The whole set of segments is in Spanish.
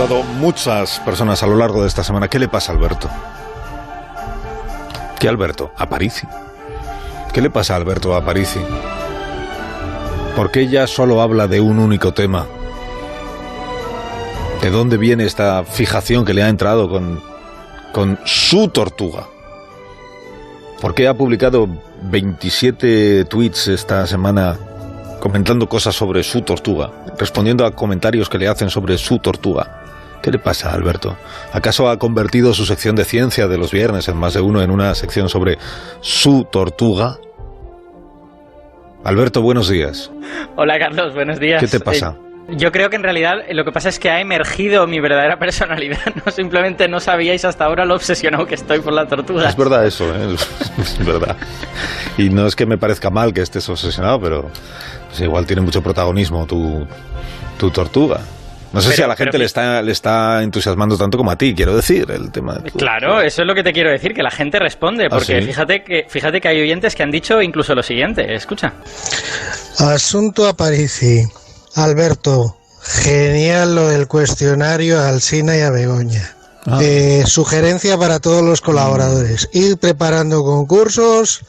preguntado muchas personas a lo largo de esta semana, ¿qué le pasa a Alberto? ¿Qué Alberto? Aparici. ¿Qué le pasa a Alberto Aparici? ¿Por qué ella solo habla de un único tema? ¿De dónde viene esta fijación que le ha entrado con su tortuga? ¿Por qué ha publicado 27 tweets esta semana comentando cosas sobre su tortuga, respondiendo a comentarios que le hacen sobre su tortuga? ¿Qué le pasa a Alberto? ¿Acaso ha convertido su sección de ciencia de los viernes en Más de Uno en una sección sobre su tortuga? Alberto, buenos días. Hola, Carlos, buenos días. ¿Qué te pasa? Yo creo que en realidad lo que pasa es que ha emergido mi verdadera personalidad. No, simplemente no sabíais hasta ahora lo obsesionado que estoy por la tortuga. Es verdad eso, ¿eh? Es verdad. Y no es que me parezca mal que estés obsesionado, pero pues igual tiene mucho protagonismo tu tortuga. No sé si a la gente le está entusiasmando tanto como a ti, quiero decir, el tema. Claro, eso es lo que te quiero decir, que la gente responde, porque ¿sí? fíjate que hay oyentes que han dicho incluso lo siguiente, escucha. Asunto Aparici. Alberto, genial lo del cuestionario a Alsina y a Begoña. Sugerencia para todos los colaboradores, ir preparando concursos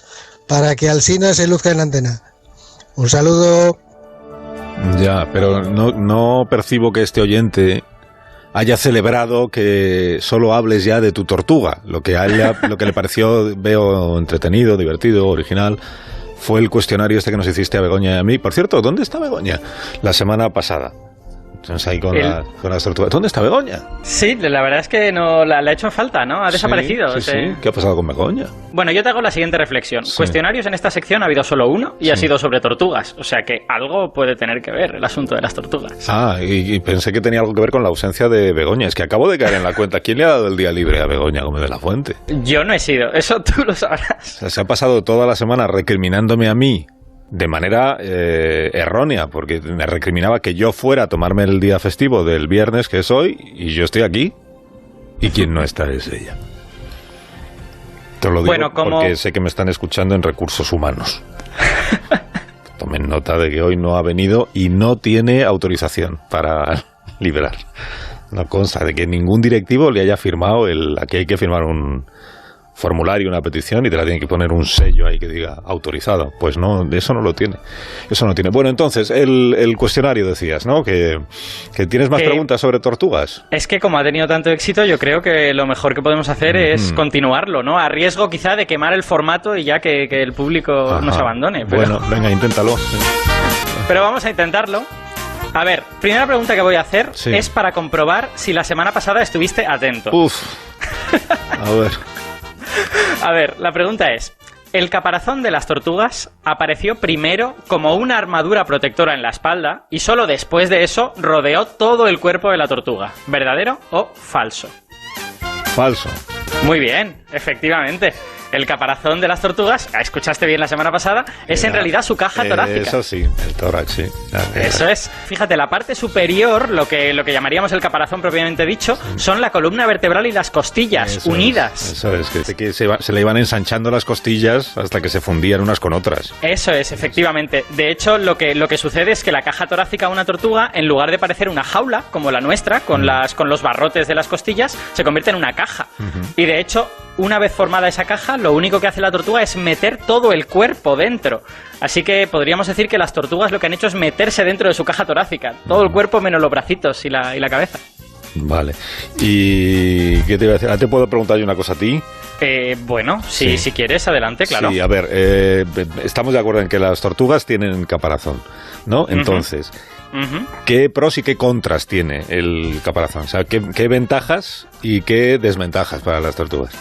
para que Alsina se luzca en la antena. Un saludo. Ya, pero no percibo que este oyente haya celebrado que solo hables ya de tu tortuga. Lo que le pareció, veo, entretenido, divertido, original, fue el cuestionario este que nos hiciste a Begoña y a mí. Por cierto, ¿dónde está Begoña? La semana pasada. Entonces ahí con las tortugas. ¿Dónde está Begoña? Sí, la verdad es que no la ha hecho falta, ¿no? Ha desaparecido. Sí. ¿Qué ha pasado con Begoña? Bueno, yo te hago la siguiente reflexión. Sí. Cuestionarios en esta sección ha habido solo uno y ha sido sobre tortugas. O sea que algo puede tener que ver el asunto de las tortugas. Y pensé que tenía algo que ver con la ausencia de Begoña. Es que acabo de caer en la cuenta. ¿Quién le ha dado el día libre a Begoña Gómez de la Fuente? Yo no he sido. Eso tú lo sabrás. O sea, se ha pasado toda la semana recriminándome a mí de manera errónea, porque me recriminaba que yo fuera a tomarme el día festivo del viernes, que es hoy, y yo estoy aquí, y quien no está es ella. Te lo digo porque sé que me están escuchando en Recursos Humanos. Tomen nota de que hoy no ha venido y no tiene autorización para liberar. No consta de que ningún directivo le haya firmado aquí hay que firmar un formulario, una petición, y te la tienen que poner un sello ahí que diga autorizado. Pues no, eso no lo tiene. Eso no tiene. Bueno, entonces, el cuestionario decías, ¿no? Que tienes más preguntas sobre tortugas. Es que como ha tenido tanto éxito, yo creo que lo mejor que podemos hacer es continuarlo, ¿no? A riesgo quizá de quemar el formato y ya que el público nos abandone. Pero... Bueno, venga, inténtalo. Pero vamos a intentarlo. A ver, primera pregunta que voy a hacer es para comprobar si la semana pasada estuviste atento. A ver, la pregunta es, el caparazón de las tortugas apareció primero como una armadura protectora en la espalda y solo después de eso rodeó todo el cuerpo de la tortuga. ¿Verdadero o falso? Falso. Muy bien, efectivamente. El caparazón de las tortugas, escuchaste bien la semana pasada, es en realidad su caja torácica. Eso sí, el tórax, sí. Eso es. Fíjate, la parte superior, lo que llamaríamos el caparazón propiamente dicho, son la columna vertebral y las costillas unidas. Eso es, que se le iban ensanchando las costillas hasta que se fundían unas con otras. Eso es, efectivamente. De hecho, lo que sucede es que la caja torácica de una tortuga, en lugar de parecer una jaula, como la nuestra, con los barrotes de las costillas, se convierte en una caja. Y de hecho, una vez formada esa caja, lo único que hace la tortuga es meter todo el cuerpo dentro. Así que podríamos decir que las tortugas lo que han hecho es meterse dentro de su caja torácica. Todo el cuerpo menos los bracitos y la cabeza. Vale. ¿Y qué te iba a decir? ¿Te puedo preguntar yo una cosa a ti? Bueno, si quieres, adelante, claro. Sí, a ver, estamos de acuerdo en que las tortugas tienen caparazón, ¿no? Entonces, ¿qué pros y qué contras tiene el caparazón? O sea, ¿qué ventajas y qué desventajas para las tortugas?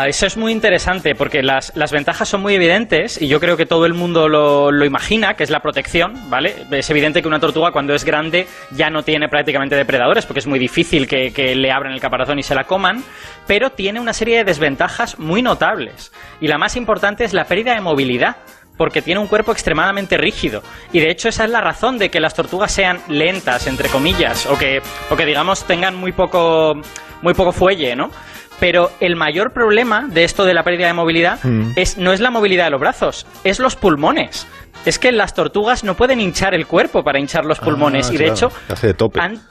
Eso es muy interesante, porque las ventajas son muy evidentes y yo creo que todo el mundo lo imagina, que es la protección, ¿vale? Es evidente que una tortuga cuando es grande ya no tiene prácticamente depredadores, porque es muy difícil que le abran el caparazón y se la coman, pero tiene una serie de desventajas muy notables. Y la más importante es la pérdida de movilidad, porque tiene un cuerpo extremadamente rígido. Y de hecho esa es la razón de que las tortugas sean lentas, entre comillas, o que digamos tengan muy poco fuelle, ¿no? Pero el mayor problema de esto de la pérdida de movilidad no es la movilidad de los brazos, es los pulmones. Es que las tortugas no pueden hinchar el cuerpo para hinchar los pulmones y de hecho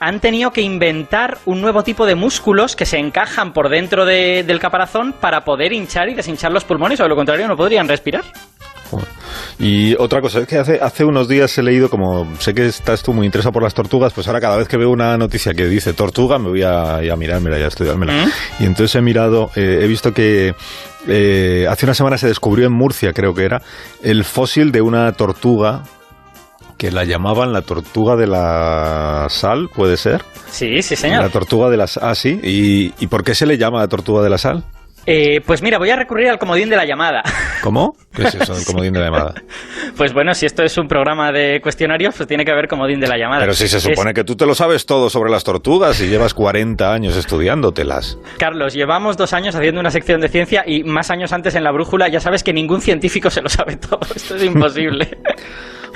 han tenido que inventar un nuevo tipo de músculos que se encajan por dentro del caparazón para poder hinchar y deshinchar los pulmones, o de lo contrario no podrían respirar. Y otra cosa, es que hace unos días he leído, como sé que estás tú muy interesado por las tortugas, pues ahora cada vez que veo una noticia que dice tortuga me voy a mirármela y a estudiármela. Y entonces he visto que hace una semana se descubrió en Murcia, creo que era, el fósil de una tortuga que la llamaban la tortuga de la sal, ¿puede ser? Sí, señor. La tortuga de la sal, sí. ¿Y por qué se le llama la tortuga de la sal? Pues mira, voy a recurrir al comodín de la llamada. ¿Cómo? ¿Qué es eso del comodín de la llamada? Pues bueno, si esto es un programa de cuestionarios, pues tiene que haber comodín de la llamada. Pero si se supone que tú te lo sabes todo sobre las tortugas y llevas 40 años estudiándotelas. Carlos, llevamos 2 años haciendo una sección de ciencia y más años antes en La Brújula. Ya sabes que ningún científico se lo sabe todo. Esto es imposible.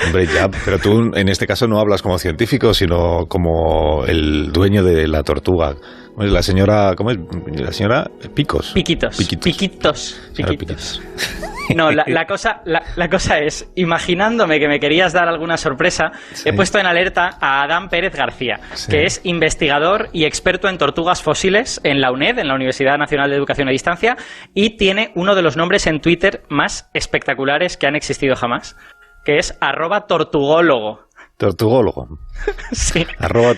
Hombre, ya, pero tú en este caso no hablas como científico, sino como el dueño de la tortuga. La señora, ¿cómo es? La señora Picos. Piquitos. No, la cosa es, imaginándome que me querías dar alguna sorpresa, sí. He puesto en alerta a Adán Pérez García, sí, que es investigador y experto en tortugas fósiles en la UNED, en la Universidad Nacional de Educación a Distancia, y tiene uno de los nombres en Twitter más espectaculares que han existido jamás, que es @tortugólogo. Tortugólogo. Sí.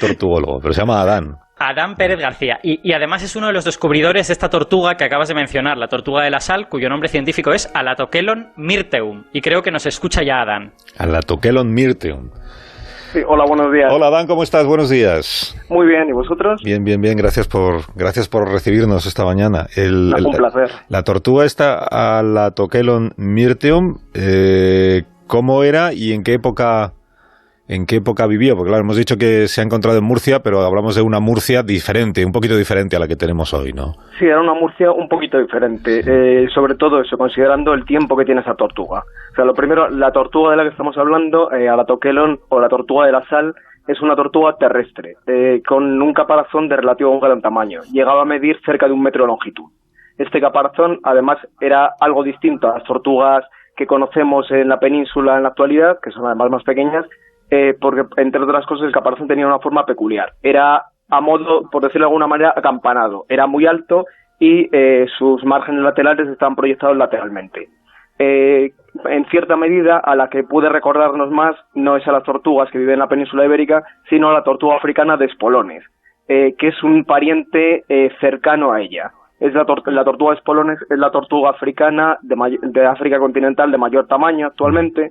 @tortugólogo, pero se llama Adán. Adán Pérez García. Y además es uno de los descubridores de esta tortuga que acabas de mencionar, la tortuga de la sal, cuyo nombre científico es Alatokelon myrteum. Y creo que nos escucha ya Adán. Alatokelon myrteum. Sí, hola, buenos días. Hola, Adán, ¿cómo estás? Buenos días. Muy bien, ¿y vosotros? Bien. Gracias por recibirnos esta mañana. Un placer. La tortuga esta, Alatokelon myrteum, ¿cómo era y en qué época vivió? Porque claro, hemos dicho que se ha encontrado en Murcia, pero hablamos de una Murcia diferente, un poquito diferente a la que tenemos hoy, ¿no? Sí, era una Murcia un poquito diferente, sobre todo eso, considerando el tiempo que tiene esa tortuga. O sea, lo primero, la tortuga de la que estamos hablando, Alatokelon, o la tortuga de la sal, es una tortuga terrestre, con un caparazón de relativo gran tamaño. Llegaba a medir cerca de 1 metro de longitud. Este caparazón, además, era algo distinto a las tortugas que conocemos en la península en la actualidad, que son además más pequeñas, porque, entre otras cosas, el caparazón tenía una forma peculiar. Era, a modo, por decirlo de alguna manera, acampanado. Era muy alto y sus márgenes laterales estaban proyectados lateralmente. En cierta medida, a la que puede recordarnos más no es a las tortugas que viven en la península ibérica, sino a la tortuga africana de espolones, que es un pariente cercano a ella. La tortuga de espolones es la tortuga africana de África continental de mayor tamaño actualmente,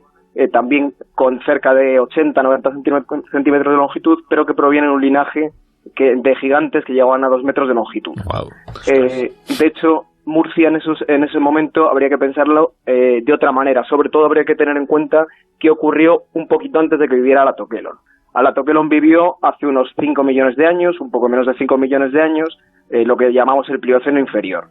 también con cerca de 80-90 centímetros de longitud, pero que proviene de un linaje de gigantes que llegaban a 2 metros de longitud. Wow. De hecho, Murcia en ese momento habría que pensarlo de otra manera. Sobre todo habría que tener en cuenta que ocurrió un poquito antes de que viviera Alatokelon. Alatokelon vivió hace unos 5 millones de años, un poco menos de 5 millones de años, lo que llamamos el Plioceno inferior.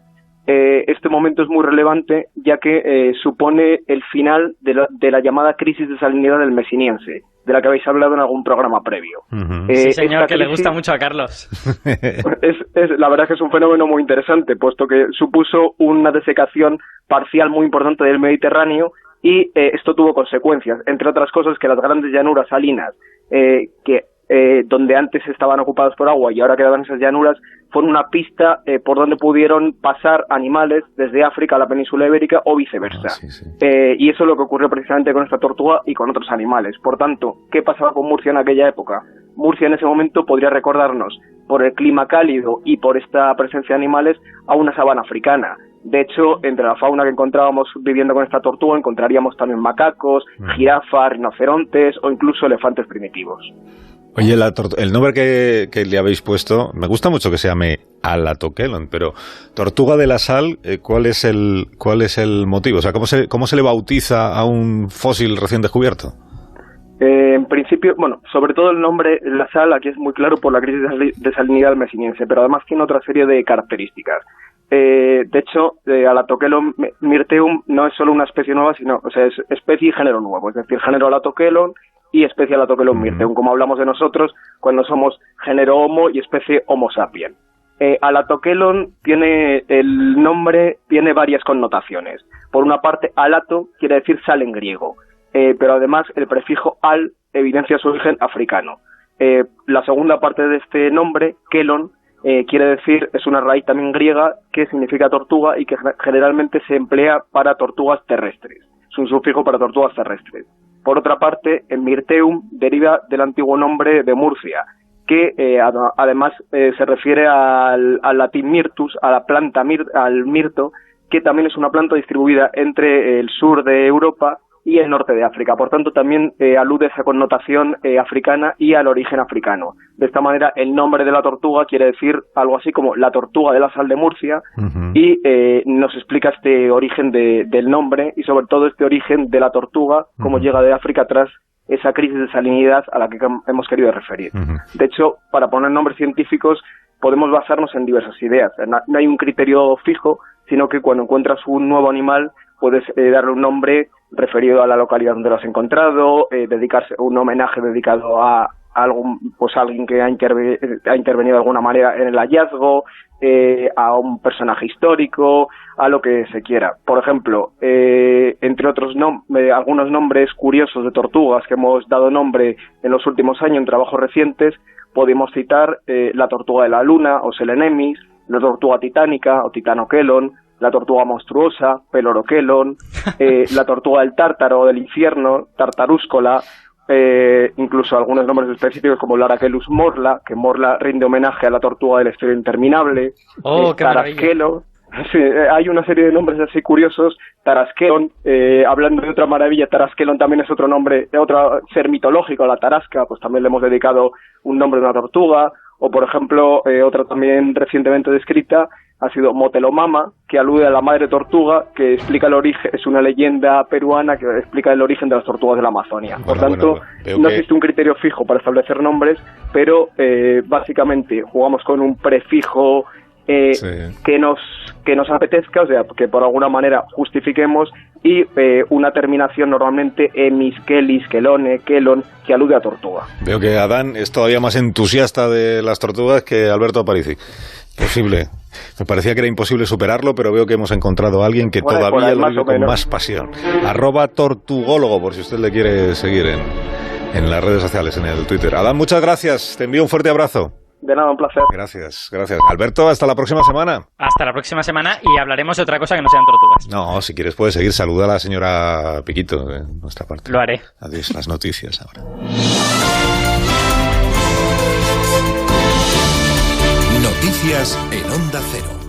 Este momento es muy relevante ya que supone el final de la llamada crisis de salinidad del Mesiniense, de la que habéis hablado en algún programa previo. Sí, señor, que le gusta mucho a Carlos. La verdad es que es un fenómeno muy interesante, puesto que supuso una desecación parcial muy importante del Mediterráneo y esto tuvo consecuencias, entre otras cosas que las grandes llanuras salinas donde antes estaban ocupadas por agua y ahora quedaban esas llanuras, fueron una pista por donde pudieron pasar animales desde África a la península ibérica o viceversa. Sí. Y eso es lo que ocurrió precisamente con esta tortuga y con otros animales. Por tanto, ¿qué pasaba con Murcia en aquella época? Murcia en ese momento podría recordarnos, por el clima cálido y por esta presencia de animales, a una sabana africana. De hecho, entre la fauna que encontrábamos viviendo con esta tortuga, encontraríamos también macacos, jirafas, rinocerontes o incluso elefantes primitivos. Oye, el nombre que le habéis puesto, me gusta mucho que se llame Alatokelon, pero tortuga de la sal, ¿cuál es el motivo? O sea, ¿cómo se le bautiza a un fósil recién descubierto? En principio, bueno, sobre todo el nombre la sal aquí es muy claro por la crisis de salinidad del Mesiniense, pero además tiene otra serie de características. De hecho, Alatokelon myrteum no es solo una especie nueva, sino, o sea, es especie y género nuevo, es decir, género Alatokelon y especie Alatokelon myrteum, como hablamos de nosotros cuando somos género Homo y especie Homo sapiens. Alatokelon el nombre tiene varias connotaciones. Por una parte, alato quiere decir sal en griego. pero además el prefijo al evidencia su origen africano. La segunda parte de este nombre, kelon, quiere decir, es una raíz también griega que significa tortuga y que generalmente se emplea para tortugas terrestres. Es un sufijo para tortugas terrestres. Por otra parte, el Myrteum deriva del antiguo nombre de Murcia, que además se refiere al latín myrtus, a la planta al mirto, que también es una planta distribuida entre el sur de Europa y el norte de África. Por tanto, también alude a esa connotación africana y al origen africano. De esta manera, el nombre de la tortuga quiere decir algo así como la tortuga de la sal de Murcia, y nos explica este origen del nombre y sobre todo este origen de la tortuga, cómo llega de África tras esa crisis de salinidad a la que hemos querido referir. De hecho, para poner nombres científicos podemos basarnos en diversas ideas. No hay un criterio fijo, sino que cuando encuentras un nuevo animal puedes darle un nombre referido a la localidad donde lo has encontrado, dedicarse un homenaje dedicado a alguien que ha intervenido de alguna manera en el hallazgo, a un personaje histórico, a lo que se quiera. Por ejemplo, entre otros algunos nombres curiosos de tortugas que hemos dado nombre en los últimos años en trabajos recientes, podemos citar la tortuga de la luna o Selenemis, la tortuga titánica o Titanokelon, la tortuga monstruosa, Pelorokelon, la tortuga del tártaro o del infierno, Tartarúscola, incluso algunos nombres específicos como Larakelus morla, que morla rinde homenaje a la tortuga del estero interminable, Taraskelon. Sí, hay una serie de nombres así curiosos. Taraskelon, hablando de otra maravilla, Taraskelon también es otro nombre, otro ser mitológico, la tarasca, pues también le hemos dedicado un nombre de una tortuga. O, por ejemplo, otra también recientemente descrita ha sido Motelomama, que alude a la madre tortuga, que explica el origen, es una leyenda peruana que explica el origen de las tortugas de la Amazonia. Por tanto, no existe un criterio fijo para establecer nombres, pero básicamente jugamos con un prefijo que nos apetezca, o sea, que por alguna manera justifiquemos, y una terminación normalmente emis, kelis, kelone, kelon, que alude a tortuga. Veo que Adán es todavía más entusiasta de las tortugas que Alberto Aparici. Posible. Me parecía que era imposible superarlo, pero veo que hemos encontrado a alguien que todavía lo vive con más pasión. @tortugólogo, por si usted le quiere seguir en las redes sociales, en el Twitter. Adán, muchas gracias. Te envío un fuerte abrazo. De nada, un placer. Gracias. Alberto, hasta la próxima semana. Hasta la próxima semana y hablaremos de otra cosa que no sean tortugas. No, si quieres puedes seguir. Saluda a la señora Piquito de nuestra parte. Lo haré. Adiós, las noticias ahora. Noticias en Onda Cero.